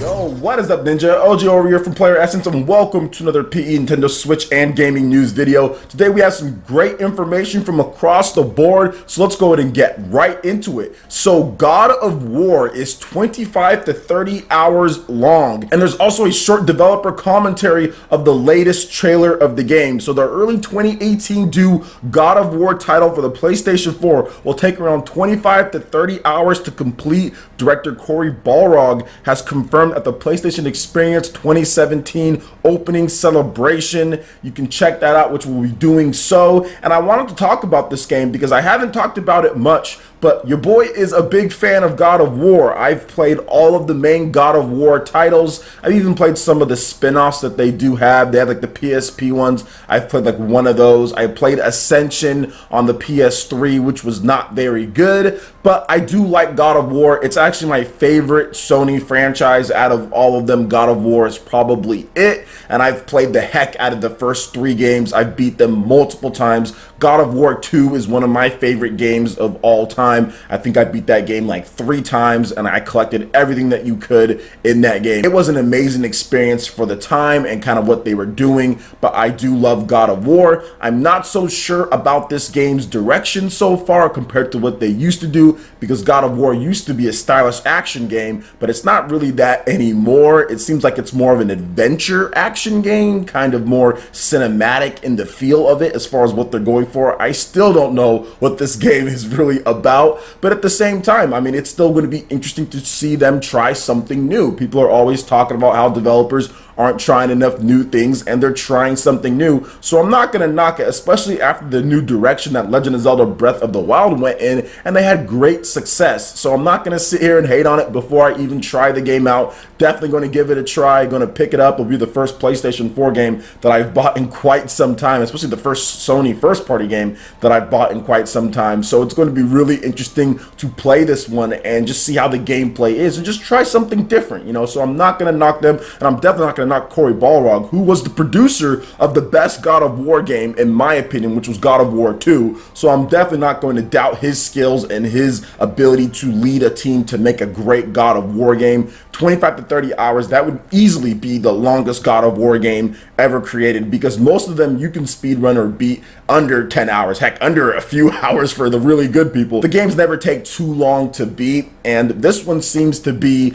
Yo, what is up, Ninja? OG over here from Player Essence, and welcome to another PE Nintendo Switch and gaming news video. Today we have some great information from across the board, so let's go ahead and get right into it. So God of War is 25 to 30 hours long, and there's also a short developer commentary of the latest trailer of the game. So the early 2018 due God of War title for the PlayStation 4 will take around 25 to 30 hours to complete. Director Cory Balrog has confirmed at the PlayStation Experience 2017 opening celebration. You can check that out, which we'll be doing so. And I wanted to talk about this game because I haven't talked about it much, but your boy is a big fan of God of War. I've played all of the main God of War titles. I've even played some of the spin-offs that they do have. They have like the PSP ones. I've played like one of those. I played Ascension on the PS3, which was not very good, but I do like God of War. It's actually my favorite Sony franchise out of all of them. God of War is probably it, and I've played the heck out of the first 3 games. I've beat them multiple times. God of War 2 is one of my favorite games of all time. I think I beat that game like 3 times, and I collected everything that you could in that game. It was an amazing experience for the time and kind of what they were doing, but I do love God of War. I'm not so sure about this game's direction so far compared to what they used to do, because God of War used to be a stylish action game, but it's not really that anymore. It seems like it's more of an adventure action game, kind of more cinematic in the feel of it as far as what they're going for. I still don't know what this game is really about, but at the same time, I mean, it's still going to be interesting to see them try something new. People are always talking about how developers aren't trying enough new things, and they're trying something new. So I'm not going to knock it, especially after the new direction that Legend of Zelda Breath of the Wild went in, and they had great success. So I'm not going to sit here and hate on it before I even try the game out. Definitely going to give it a try, going to pick it up. It'll be the first PlayStation 4 game that I've bought in quite some time, especially the first Sony first-party game that I've bought in quite some time. So it's going to be really interesting to play this one and just see how the gameplay is and just try something different, you know. So I'm not going to knock them, and I'm definitely not going to knock Cory Balrog, who was the producer of the best God of War game, in my opinion, which was God of War 2. So I'm definitely not going to doubt his skills and his ability to lead a team to make a great God of War game. 25 to 30 hours, that would easily be the longest God of War game ever created, because most of them you can speedrun or beat under 10 hours, heck, under a few hours for the really good people. The games never take too long to beat, and this one seems to be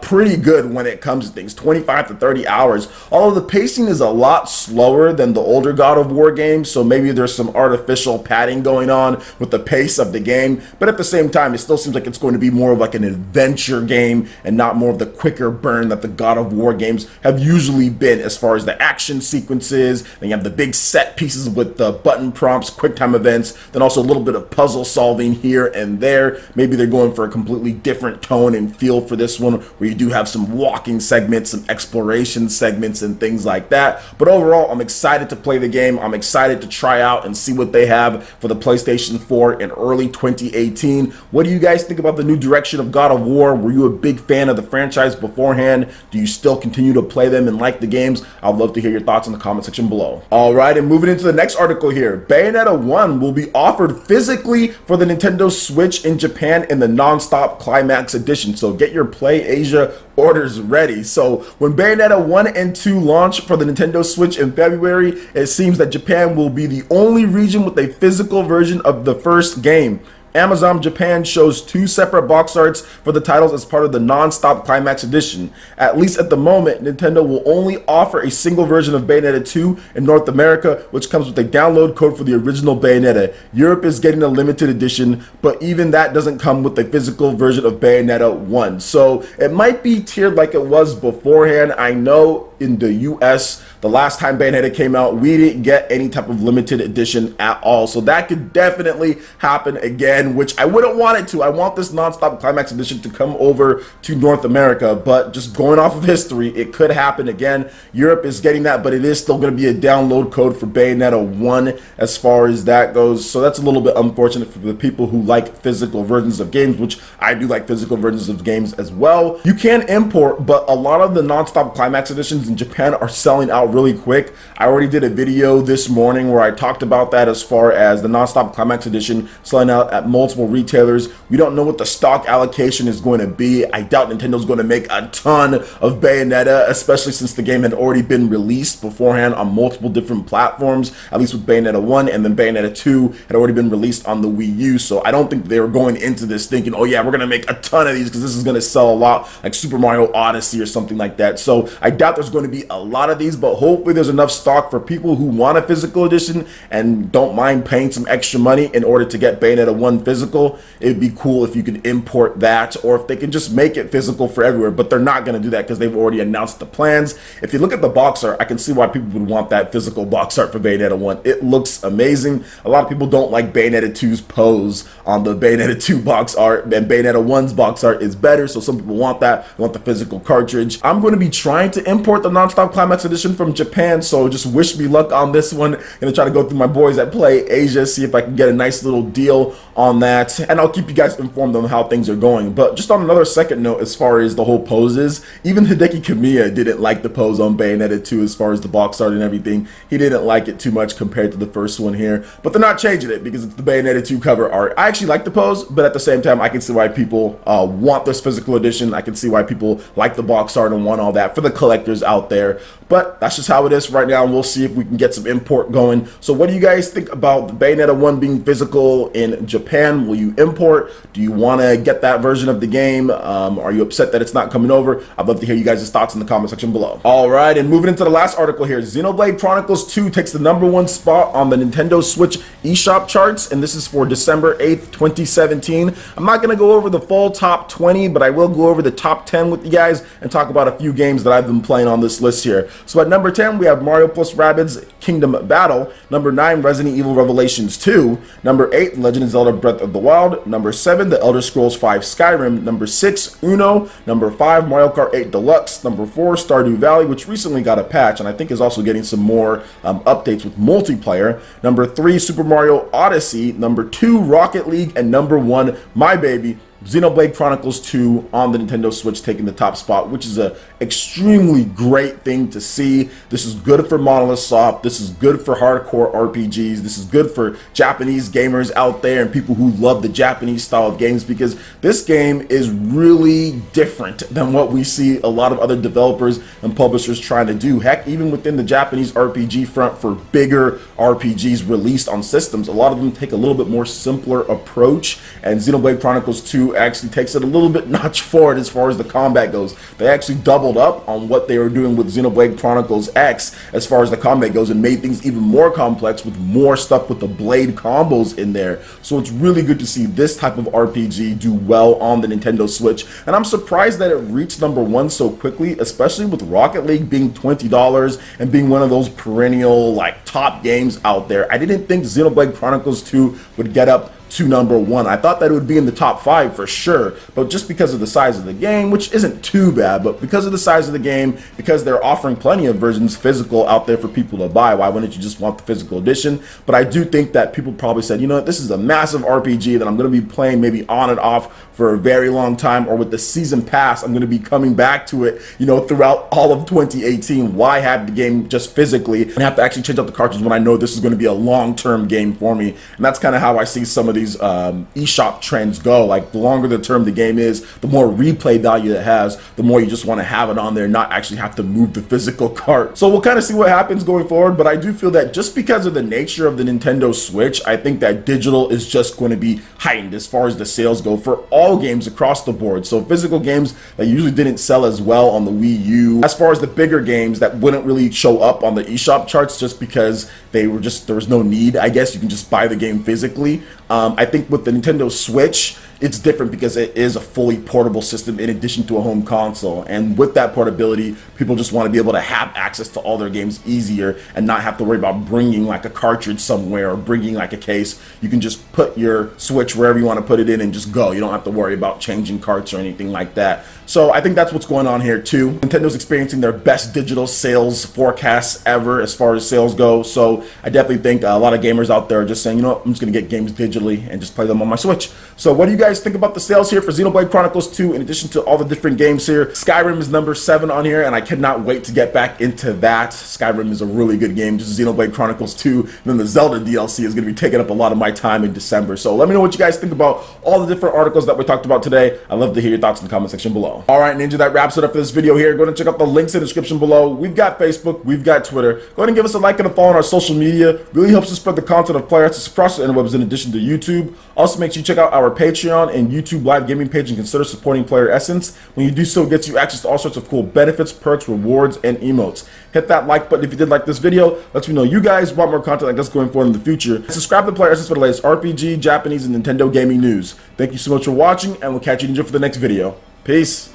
pretty good when it comes to things. 25 to 30 hours, although the pacing is a lot slower than the older God of War games, so maybe there's some artificial padding going on with the pace of the game, but at the same time, it still seems like it's going to be more of like an adventure game and not more of the quicker burn that the God of War games have usually been as far as the action sequences. Then you have the big set pieces with the button prompts, quick time events, then also a little bit of puzzle solving here and there. Maybe they're going for a completely different tone and feel for this one, where you do have some walking segments, some exploration segments, and things like that. But overall, I'm excited to play the game. I'm excited to try out and see what they have for the PlayStation 4 in early 2018. What do you guys think about the new direction of God of War? Were you a big fan of the franchise beforehand? Do you still continue to play them and like the games? I'd love to hear your thoughts in the comment section below. Alright, and moving into the next article here, Bayonetta 1 will be offered physically for the Nintendo Switch in Japan in the Non-Stop Climax Edition. So get your Play Asia orders ready. So when Bayonetta 1 and 2 launch for the Nintendo Switch in February, it seems that Japan will be the only region with a physical version of the first game. Amazon Japan shows 2 separate box arts for the titles as part of the Non-Stop Climax Edition. At least at the moment, Nintendo will only offer a single version of Bayonetta 2 in North America, which comes with a download code for the original Bayonetta. Europe is getting a limited edition, but even that doesn't come with a physical version of Bayonetta 1. So it might be tiered like it was beforehand. I know in the US, the last time Bayonetta came out, we didn't get any type of limited edition at all. So that could definitely happen again, which I wouldn't want it to. I want this Non-Stop Climax Edition to come over to North America, but just going off of history, it could happen again. Europe is getting that, but it is still going to be a download code for Bayonetta 1 as far as that goes. So that's a little bit unfortunate for the people who like physical versions of games, which I do like physical versions of games as well. You can import, but a lot of the Non-Stop Climax Editions in Japan are selling out really quick. I already did a video this morning where I talked about that as far as the Non-Stop Climax Edition selling out at multiple retailers. We don't know what the stock allocation is going to be. I doubt Nintendo's going to make a ton of Bayonetta, especially since the game had already been released beforehand on multiple different platforms, at least with Bayonetta 1, and then Bayonetta 2 had already been released on the Wii U. So I don't think they were going into this thinking, oh yeah, we're going to make a ton of these because this is going to sell a lot, like Super Mario Odyssey or something like that. So I doubt there's going to be a lot of these, but hopefully there's enough stock for people who want a physical edition and don't mind paying some extra money in order to get Bayonetta 1 physical. It'd be cool if you could import that, or if they can just make it physical for everywhere, but they're not going to do that because they've already announced the plans. If you look at the box art, I can see why people would want that physical box art for Bayonetta 1. It looks amazing. A lot of people don't like Bayonetta 2's pose on the Bayonetta 2 box art, and Bayonetta 1's box art is better, so some people want that. They want the physical cartridge. I'm going to be trying to import the Non-Stop Climax Edition from Japan, so just wish me luck on this one. I'm going to try to go through my boys at Play Asia, see if I can get a nice little deal on that, and I'll keep you guys informed on how things are going. But just on another second note, as far as the whole poses, even Hideki Kamiya didn't like the pose on Bayonetta 2 as far as the box art and everything. He didn't like it too much compared to the first one here, but they're not changing it because it's the Bayonetta 2 cover art. I actually like the pose, but at the same time, I can see why people want this physical edition. I can see why people like the box art and want all that for the collectors out there. But that's just how it is right now, and we'll see if we can get some import going. So what do you guys think about the Bayonetta 1 being physical in Japan? Will you import? Do you want to get that version of the game? Are you upset that it's not coming over? I'd love to hear you guys' thoughts in the comment section below. All right, and moving into the last article here, Xenoblade Chronicles 2 takes the #1 spot on the Nintendo Switch eShop charts, and this is for December 8th, 2017. I'm not going to go over the full top 20, but I will go over the top 10 with you guys and talk about a few games that I've been playing on this list here. So at number 10, we have Mario + Rabbids Kingdom Battle. Number 9, Resident Evil Revelations 2. Number 8, Legend of Zelda Breath of the Wild. Number 7, The Elder Scrolls V Skyrim. Number 6, Uno. Number 5, Mario Kart 8 Deluxe. Number 4, Stardew Valley, which recently got a patch and I think is also getting some more updates with multiplayer. Number 3, Super Mario Odyssey. Number 2, Rocket League. And number 1, my baby, Xenoblade Chronicles 2 on the Nintendo Switch, taking the top spot, which is a extremely great thing to see. This is good for Monolith Soft. This is good for hardcore RPGs. This is good for Japanese gamers out there and people who love the Japanese style of games, because this game is really different than what we see a lot of other developers and publishers trying to do. Heck, even within the Japanese RPG front for bigger RPGs released on systems, a lot of them take a little bit more simpler approach, and Xenoblade Chronicles 2 actually takes it a little bit notch forward as far as the combat goes. They actually doubled up on what they were doing with Xenoblade Chronicles X as far as the combat goes and made things even more complex with more stuff with the blade combos in there. So it's really good to see this type of RPG do well on the Nintendo Switch, and I'm surprised that it reached #1 so quickly, especially with Rocket League being $20 and being one of those perennial like top games out there. I didn't think Xenoblade Chronicles 2 would get up to #1. I thought that it would be in the top 5 for sure, but just because of the size of the game, which isn't too bad, but because of the size of the game, because they're offering plenty of versions physical out there for people to buy, why wouldn't you just want the physical edition? But I do think that people probably said, you know what, this is a massive RPG that I'm going to be playing maybe on and off for a very long time, or with the season pass, I'm going to be coming back to it, you know, throughout all of 2018. Why have the game just physically and have to actually change out the cartridge when I know this is going to be a long-term game for me? And that's kind of how I see some of these eShop trends go. Like, the longer the term the game is, the more replay value it has, the more you just want to have it on there, not actually have to move the physical cart. So we'll kind of see what happens going forward, but I do feel that just because of the nature of the Nintendo Switch, I think that digital is just going to be heightened as far as the sales go for all games across the board. So physical games that usually didn't sell as well on the Wii U, as far as the bigger games that wouldn't really show up on the eShop charts just because there was no need, I guess. You can just buy the game physically. I think with the Nintendo Switch, it's different because it is a fully portable system in addition to a home console, and with that portability, people just want to be able to have access to all their games easier and not have to worry about bringing like a cartridge somewhere or bringing like a case. You can just put your Switch wherever you want to put it in and just go. You don't have to worry about changing carts or anything like that. So I think that's what's going on here too. Nintendo's experiencing their best digital sales forecasts ever as far as sales go, so I definitely think a lot of gamers out there are just saying, you know what, I'm just going to get games digitally and just play them on my Switch. So what do you guys guys think about the sales here for Xenoblade Chronicles 2 in addition to all the different games here. Skyrim is number 7 on here, and I cannot wait to get back into that. Skyrim is a really good game, just Xenoblade Chronicles 2, and then the Zelda DLC is going to be taking up a lot of my time in December. So let me know what you guys think about all the different articles that we talked about today. I'd love to hear your thoughts in the comment section below. Alright, Ninja, that wraps it up for this video here. Go ahead and check out the links in the description below. We've got Facebook, we've got Twitter. Go ahead and give us a like and a follow on our social media. Really helps us spread the content of Player Essence across the interwebs in addition to YouTube. Also, make sure you check out our Patreon and YouTube live gaming page and consider supporting Player Essence. When you do so, it gets you access to all sorts of cool benefits, perks, rewards, and emotes. Hit that like button if you did like this video. Lets me know you guys want more content like this going forward in the future. And subscribe to Player Essence for the latest RPG, Japanese, and Nintendo gaming news. Thank you so much for watching, and we'll catch you, Ninja, for the next video. Peace.